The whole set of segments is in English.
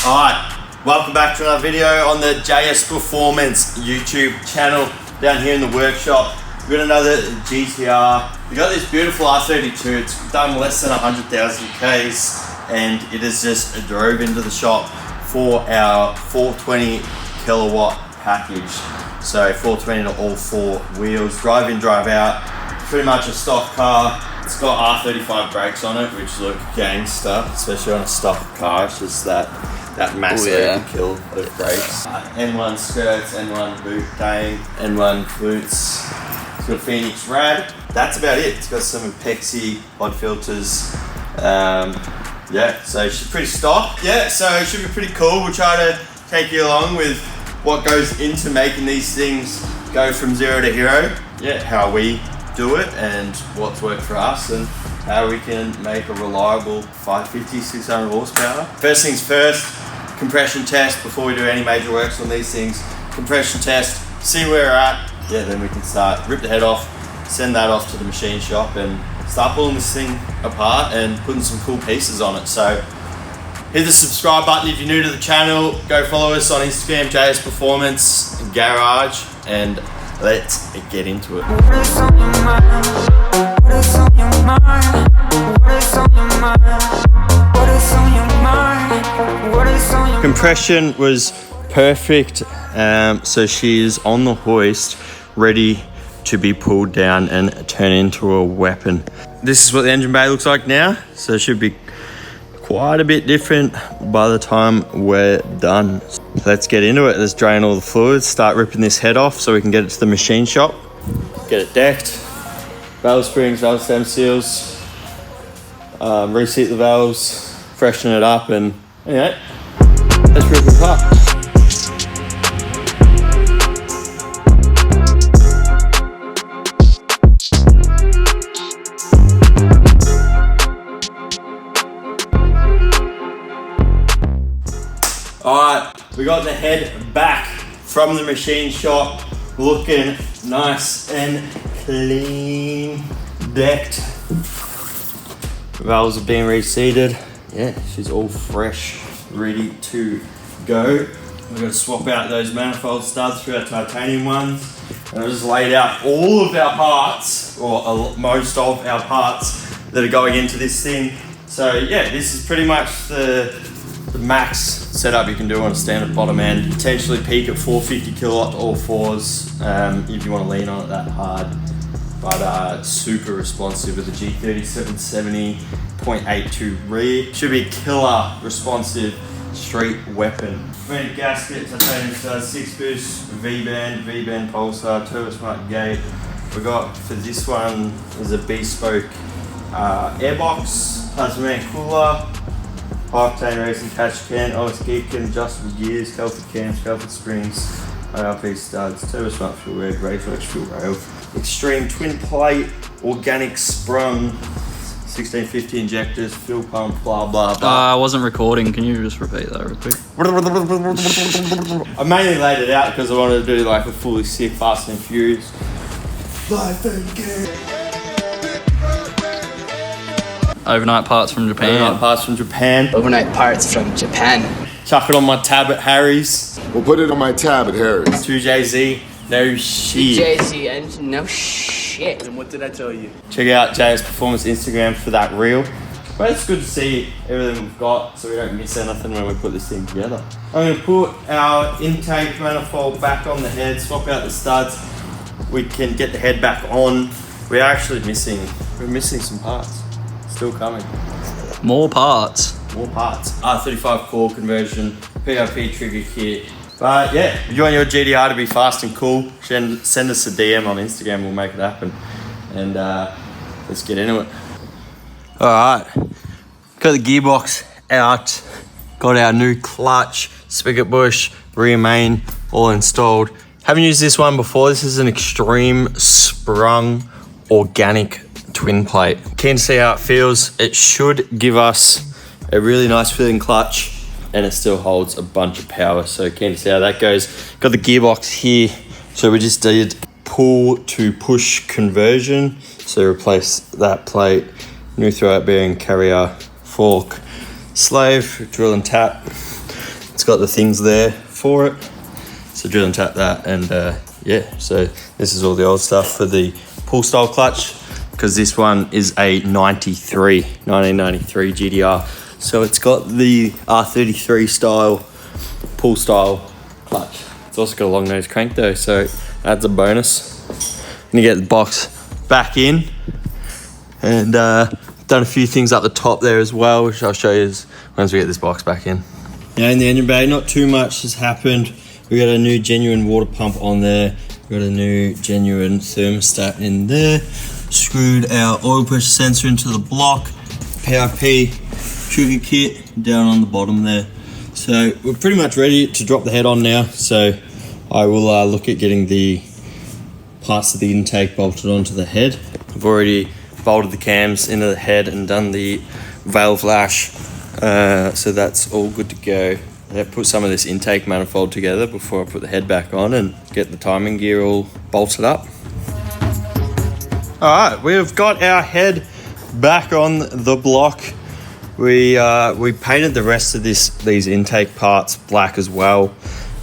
Alright, welcome back to another video on the JS Performance YouTube channel down here in the workshop. We've got another GTR. We got this beautiful R32. It's done less than 100,000 Ks and it is just drove into the shop for our 420 kilowatt package. So 420 to all four wheels, drive in, drive out. Pretty much a stock car. It's got R35 brakes on it, which look gangster, especially on a stock car. It's just that massive kill of brakes. N1 skirts, N1 boot dang, N1 boots. It's got a Phoenix rad. That's about it. It's got some Pexi pod filters. So it's pretty stock. Yeah, so it should be pretty cool. We'll try to take you along with what goes into making these things go from 0 to hero. Yeah, how we do it and what's worked for us and how we can make a reliable 550, 600 horsepower. First things first, compression test before we do any major works on these things. Compression test, see where we're at. Yeah, then we can start, rip the head off, send that off to the machine shop and start pulling this thing apart and putting some cool pieces on it. So hit the subscribe button if you're new to the channel. Go follow us on Instagram, JS Performance Garage, and let's get into it. Compression was perfect, so she's on the hoist, ready to be pulled down and turn into a weapon. This is what the engine bay looks like now, so it should be quite a bit different by the time we're done. Let's get into it. Let's drain all the fluids, start ripping this head off so we can get it to the machine shop, get it decked, valve springs, valve stem seals, reseat the valves, freshen it up, and anyway, let's rip it apart. Alright, we got the head back from the machine shop, looking nice and clean, decked. Valves are being reseated. Yeah, she's all fresh, ready to go. We're going to swap out those manifold studs for our titanium ones. And I just laid out all of our parts, or most of our parts that are going into this thing. So yeah, this is pretty much the max setup you can do on a standard bottom end. Potentially peak at 450 kilowatt all fours if you want to lean on it that hard. But super responsive with the G3770 0.82 rear. Should be a killer responsive street weapon. Main gasket, titanium studs, 6 boost, V-band pulsar, turbo smart gate. We got for this one is a bespoke airbox, plasmatic cooler, octane racing catch can, OS geeking, adjustable gears, Kelford cams, Kelford springs, IRP studs, turbo smart fuel rail, Raceworks fuel rail, extreme twin plate, organic sprung, 1650 injectors, fuel pump, blah blah blah. I wasn't recording. Can you just repeat that real quick? I mainly laid it out because I wanted to do like a fully sick Fast and Furious. Life and gear. Overnight parts from Japan. Overnight parts from Japan. Overnight parts from Japan. Chuck it on my tab at Harry's. We'll put it on my tab at Harry's. 2JZ, no shit. 2JZ engine, no shit. And what did I tell you? Check out JS Performance Instagram for that reel. But it's good to see everything we've got so we don't miss anything when we put this thing together. I'm going to put our intake manifold back on the head, swap out the studs. We can get the head back on. We're actually missing some parts. Still coming. More parts. R35 core conversion, PRP trigger kit. But yeah, if you want your GTR to be fast and cool, send us a DM on Instagram, we'll make it happen. And let's get into it. Alright, got the gearbox out, got our new clutch, spigot bush, rear main, all installed. Haven't used this one before. This is an extreme sprung organic twin plate. Keen to see how it feels. It should give us a really nice feeling clutch and it still holds a bunch of power. So keen to see how that goes. Got the gearbox here. So we just did pull to push conversion. So replace that plate, new throwout bearing, carrier, fork, slave, drill and tap. It's got the things there for it. So drill and tap that, and yeah, so this is all the old stuff for the pull style clutch, because this one is a 1993 GTR. So it's got the R33 style pull style clutch. It's also got a long nose crank though, so that's a bonus. I'm gonna get the box back in, and done a few things up the top there as well, which I'll show you once we get this box back in. Now in the engine bay, not too much has happened. We got a new genuine water pump on there. We got a new genuine thermostat in there. Screwed our oil pressure sensor into the block. PRP trigger kit down on the bottom there. So we're pretty much ready to drop the head on now. So I will look at getting the parts of the intake bolted onto the head. I've already bolted the cams into the head and done the valve lash. So that's all good to go. I put some of this intake manifold together before I put the head back on and get the timing gear all bolted up. All right, we've got our head back on the block. We painted the rest of these intake parts black as well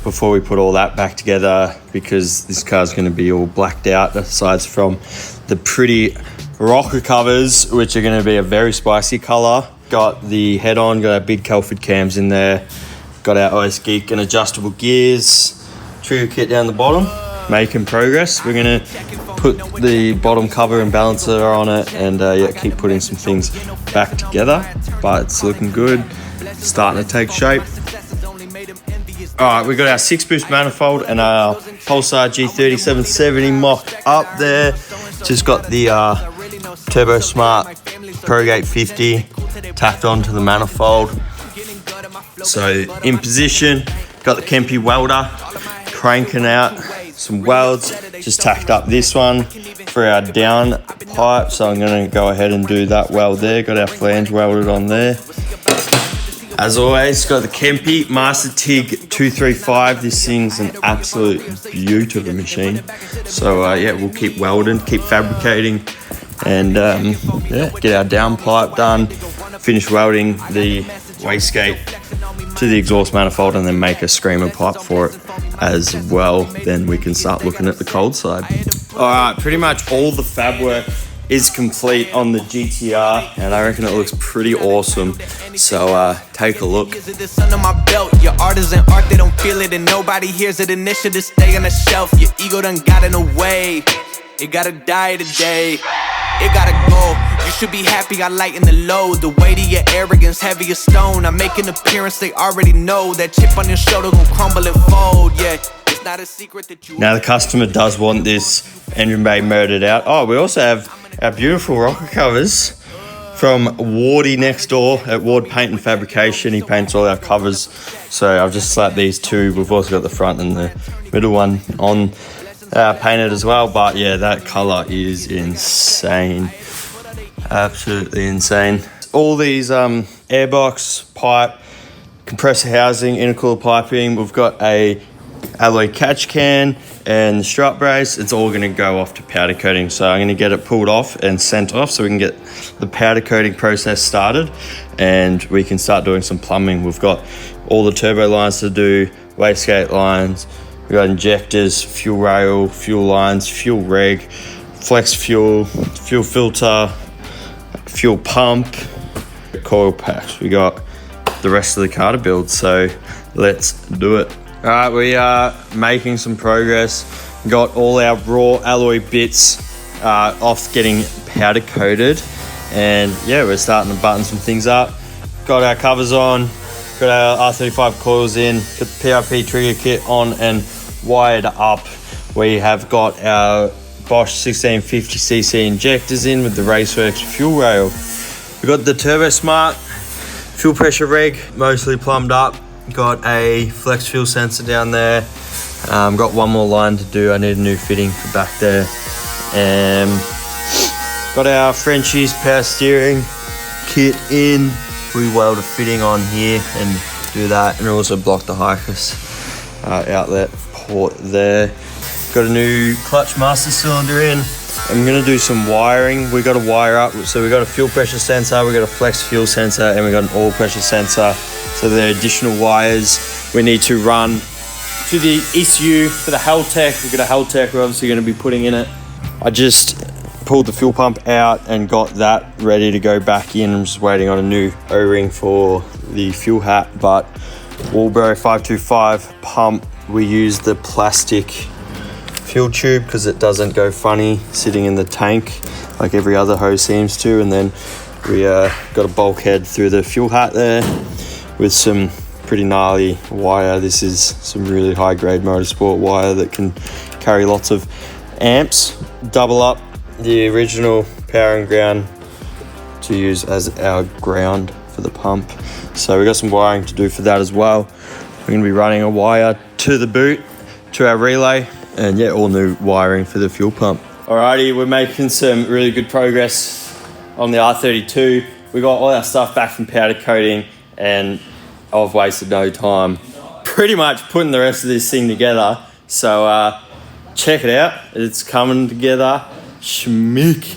before we put all that back together, because this car's going to be all blacked out aside from the pretty rocker covers, which are going to be a very spicy color. Got the head on, got our big Kelford cams in there. Got our OS Geek and adjustable gears, trigger kit down the bottom, making progress. We're gonna put the bottom cover and balancer on it, and yeah, keep putting some things back together, but it's looking good, starting to take shape. All right, we got our 6-boost manifold and our Pulsar G3770 mocked up there. Just got the Turbo Smart ProGate 50 tacked onto the manifold. So in position, got the Kempe welder cranking out some welds. Just tacked up this one for our down pipe, so I'm going to go ahead and do that weld there. Got our flange welded on there. As always, got the Kempe Master TIG 235. This thing's an absolute beaut of a machine. So yeah, we'll keep welding, keep fabricating, and yeah, get our down pipe done. Finish welding the wastegate to the exhaust manifold, and then make a screamer pipe for it as well. Then we can start looking at the cold side. All right, pretty much all the fab work is complete on the GTR, and I reckon it looks pretty awesome. So take a look. Under my belt, your art isn't art, they don't feel it, and nobody hears it. Initiative stay on the shelf, your ego done got in the way. It gotta die today. It gotta go. You should be happy I lighten the load. The weight of your arrogance, heavy as stone. I make an appearance, they already know. That chip on your shoulder gon' crumble and fold, yeah. It's not a secret that you... Now the customer does want this engine bay murdered out. Oh, we also have our beautiful rocker covers from Wardy next door at Ward Paint and Fabrication. He paints all our covers. So I've just slapped these two. We've also got the front and the middle one on painted as well. But yeah, that color is insane. Absolutely insane. All these airbox, pipe, compressor housing, intercooler piping. We've got a alloy catch can and the strut brace. It's all going to go off to powder coating. So I'm going to get it pulled off and sent off so we can get the powder coating process started, and we can start doing some plumbing. We've got all the turbo lines to do, wastegate lines. We've got injectors, fuel rail, fuel lines, fuel reg, flex fuel, fuel filter, fuel pump, coil packs. We got the rest of the car to build, so let's do it. All right, we are making some progress. Got all our raw alloy bits off getting powder coated, and yeah, we're starting to button some things up. Got our covers on, got our R35 coils in, got the PRP trigger kit on and wired up. We have got our Bosch 1650cc injectors in with the Raceworks fuel rail. We got the Turbo Smart fuel pressure reg mostly plumbed up. Got a flex fuel sensor down there. Got one more line to do. I need a new fitting for back there. Got our Frenchies power steering kit in. We weld a fitting on here and do that, and also block the Hikers outlet port there. Got a new clutch master cylinder in. I'm gonna do some wiring. We got to wire up. So we got a fuel pressure sensor, we got a flex fuel sensor, and we got an oil pressure sensor. So there are additional wires we need to run to the ECU for the Haltech. We've got a Haltech we're obviously going to be putting in it. I just pulled the fuel pump out and got that ready to go back in. I'm just waiting on a new O-ring for the fuel hat, but Walbro 525 pump, we use the plastic fuel tube because it doesn't go funny sitting in the tank like every other hose seems to. And then we got a bulkhead through the fuel hat there with some pretty gnarly wire. This is some really high grade motorsport wire that can carry lots of amps. Double up the original power and ground to use as our ground for the pump. So we got some wiring to do for that as well. We're going to be running a wire to the boot, to our relay, and yeah, all new wiring for the fuel pump. Alrighty, we're making some really good progress on the R32. We got all our stuff back from powder coating and I've wasted no time pretty much putting the rest of this thing together. So check it out, it's coming together schmick.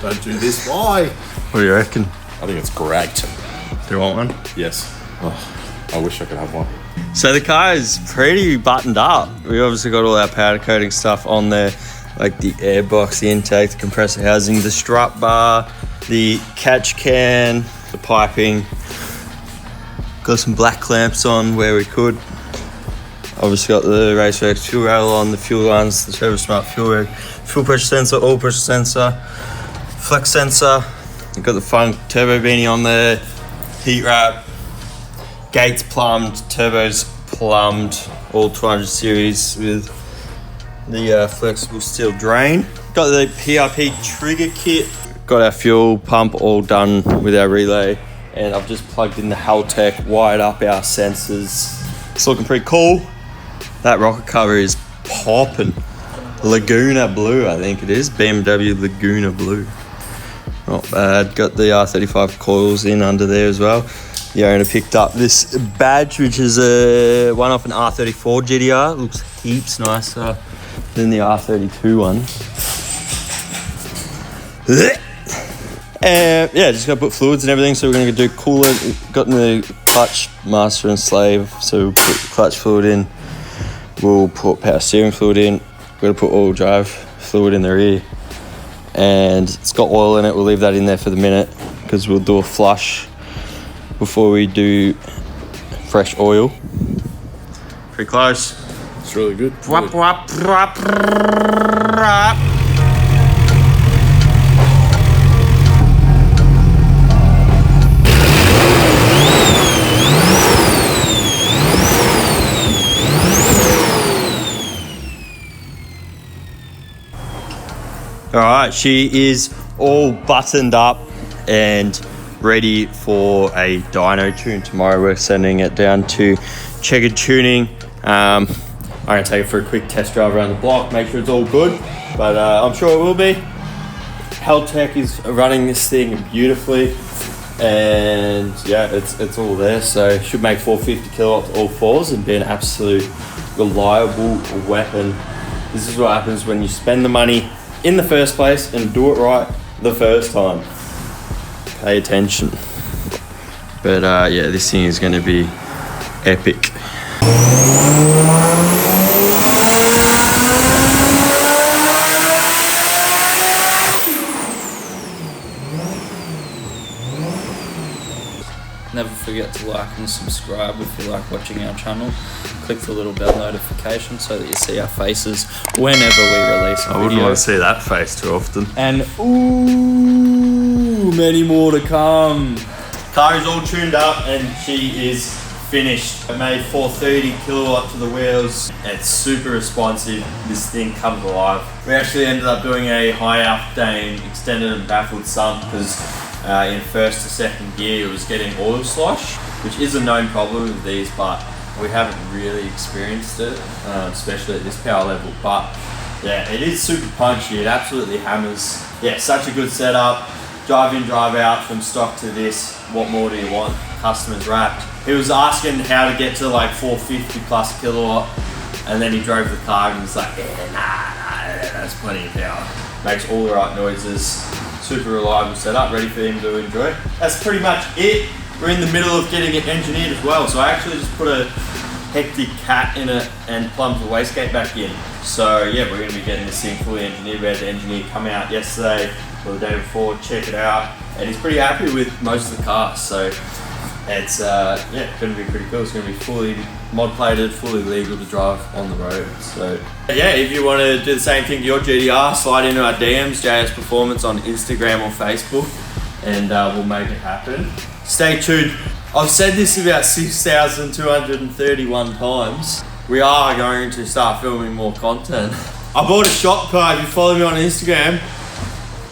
Don't do this. Why? What do you reckon? I think it's great. Do you want one? Yes. Oh, I wish I could have one. So the car is pretty buttoned up. We obviously got all our powder coating stuff on there, like the airbox, the intake, the compressor housing, the strut bar, the catch can, the piping. Got some black clamps on where we could. Obviously got the Raceworks fuel rail on, the fuel lines, the Turbo Smart fuel reg, fuel pressure sensor, oil pressure sensor, flex sensor. We've got the Funk turbo beanie on there, heat wrap, gates plumbed, turbos plumbed, all 200 series with the flexible steel drain. Got the PRP trigger kit. Got our fuel pump all done with our relay, and I've just plugged in the Haltech, wired up our sensors. It's looking pretty cool. That rocket cover is popping. Laguna Blue, I think it is. BMW Laguna Blue. Not bad. Got the R35 coils in under there as well. The owner picked up this badge, which is a one off an R34 GTR. Looks heaps nicer than the R32 one. And yeah, just gotta put fluids and everything. So we're gonna do coolant. Got in the clutch master and slave. So we'll put clutch fluid in. We'll put power steering fluid in. We're gonna put all drive fluid in the rear. And it's got oil in it. We'll leave that in there for the minute because we'll do a flush before we do fresh oil. Pretty close. It's really good. Alright, she is all buttoned up and ready for a dyno tune. Tomorrow we're sending it down to Checkered Tuning. I'm going to take it for a quick test drive around the block, make sure it's all good, but I'm sure it will be. Haltech is running this thing beautifully, and yeah, it's all there, so it should make 450 kilowatts all fours and be an absolute reliable weapon. This is what happens when you spend the money in the first place and do it right the first time. Pay attention. But yeah, this thing is going to be epic. Never forget to like and subscribe if you like watching our channel. Click the little bell notification so that you see our faces whenever we release a video. I wouldn't want to see that face too often. And ooh, many more to come. Car is all tuned up and she is finished. I made 430 kilowatt to the wheels. It's super responsive. This thing comes alive. We actually ended up doing a high octane extended and baffled sump because in first to second gear it was getting oil slosh, which is a known problem with these, but we haven't really experienced it, especially at this power level. But yeah, it is super punchy. It absolutely hammers. Yeah, such a good setup. drive in, drive out from stock to this. What more do you want? Customers wrapped. He was asking how to get to like 450 plus kilowatt, and then he drove the car and was like, yeah, nah, that's plenty of power. Makes all the right noises. Super reliable setup, ready for him to enjoy. That's pretty much it. We're in the middle of getting it engineered as well, so I actually just put a hectic cat in it and plumbed the wastegate back in. So yeah, we're going to be getting this thing fully engineered. We had the engineer come out yesterday or the day before, check it out, and he's pretty happy with most of the cars. So it's yeah, going to be pretty cool. It's going to be fully mod plated, fully legal to drive on the road. So yeah, if you want to do the same thing to your GTR, slide into our DMs, JS Performance on Instagram or Facebook, and we'll make it happen. Stay tuned. I've said this about 6,231 times. We are going to start filming more content. I bought a shop car. If you follow me on Instagram,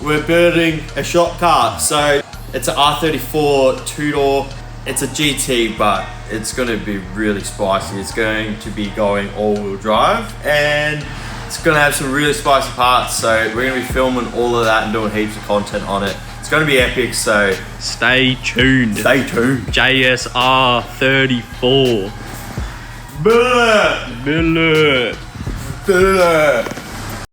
we're building a shop car. So it's an R34 2-door. It's a GT, but it's going to be really spicy. It's going to be going all-wheel drive, and it's going to have some really spicy parts. So we're going to be filming all of that and doing heaps of content on it. It's going to be epic, so Stay tuned. stay tuned. JSR 34. Blah, Miller. blah.